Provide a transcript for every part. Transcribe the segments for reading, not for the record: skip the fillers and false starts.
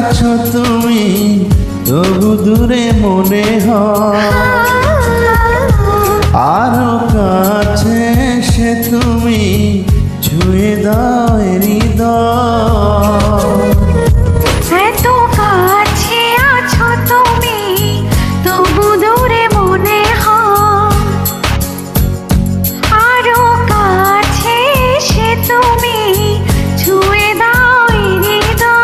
আছো তুমি, তবু দূরে মনে হয়। আরো কাছে এসে তুমি ছুঁয়ে দাও হৃদয়। এত কাছে আছো তুমি, তবু দূরে মনে হয়। আরো কাছে এসে তুমি ছুঁয়ে দাও হৃদয়।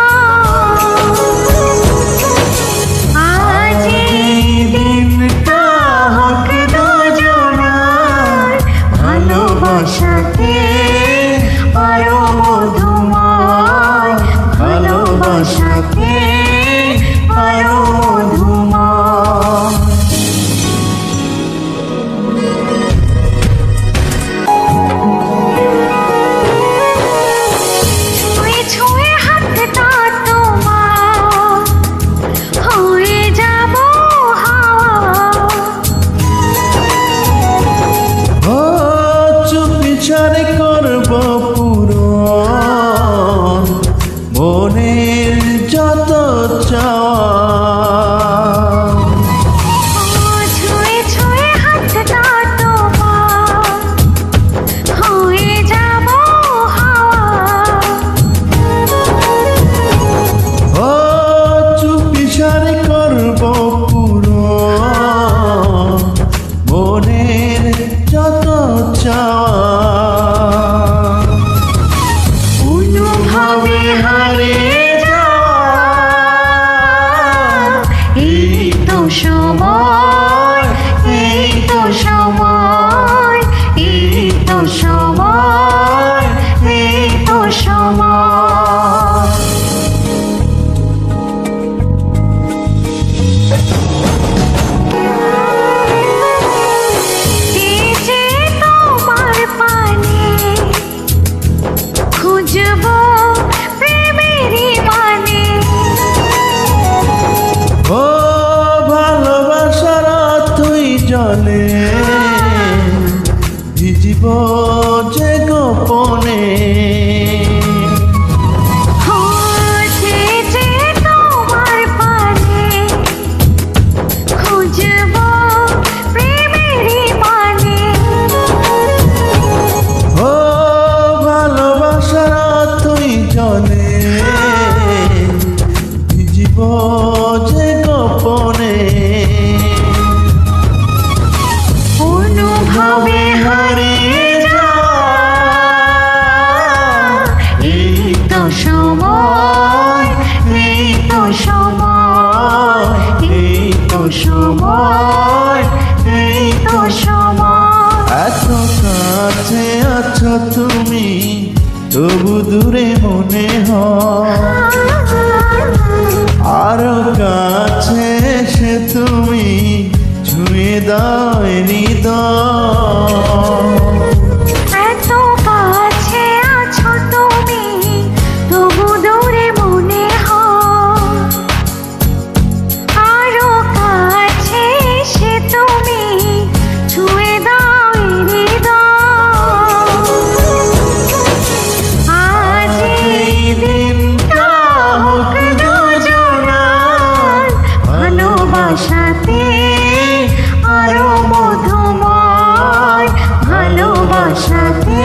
আজ এই দিনটা হোক দুজনার ভালোবাসাতে আরো মধুময়, ভালোবাসাতে আরো মধুময়। ছুঁয়ে ছুঁয়ে হাতটা তোমার হয়ে যাব হাওয়া। ও চুপিচারে করব পূরণ মনের যত চাওয়া। ছুঁয়ে ছুঁয়ে হাতটা তোমার হয়ে যাব হাওয়া। ও চুপিচারে করব পূরণ মনের যত চাওয়া। অনুভবে হারিয়ে যাওয়া এই তো সময়, এই তো সময়, এই তো সময়, এই তো সময়। এই যে তোমার পানে খুঁজবো প্রেমেরই মানে। ও ভালোবাসার তুই জলে ভিজিব যে গোপনে। হচ্ছে যে তোমার পানে খুঁজবো প্রেমেরই মানে। ও ভালোবাসার তুই জলে ভিজিব যে গোপনে। অনুভবে হারিয়ে যাওয়া এই তো সময়, এই তো সময়, এই তো সময়, এই তো সময়। এত কাছে আছো তুমি, তবু দূরে মনে হয়। আরো কাছে এসে তুমি ছুঁয়ে দাও হৃদয়। এত কাছে আছো তুমি, তবু দূরে মনে হয়। আরো কাছে এসে তুমি ছুঁয়ে দাও হৃদয়। আজ এই দিনটা হোক দুজনার ভালোবাসাতে আরো মধুময়, ভালোবাসাতে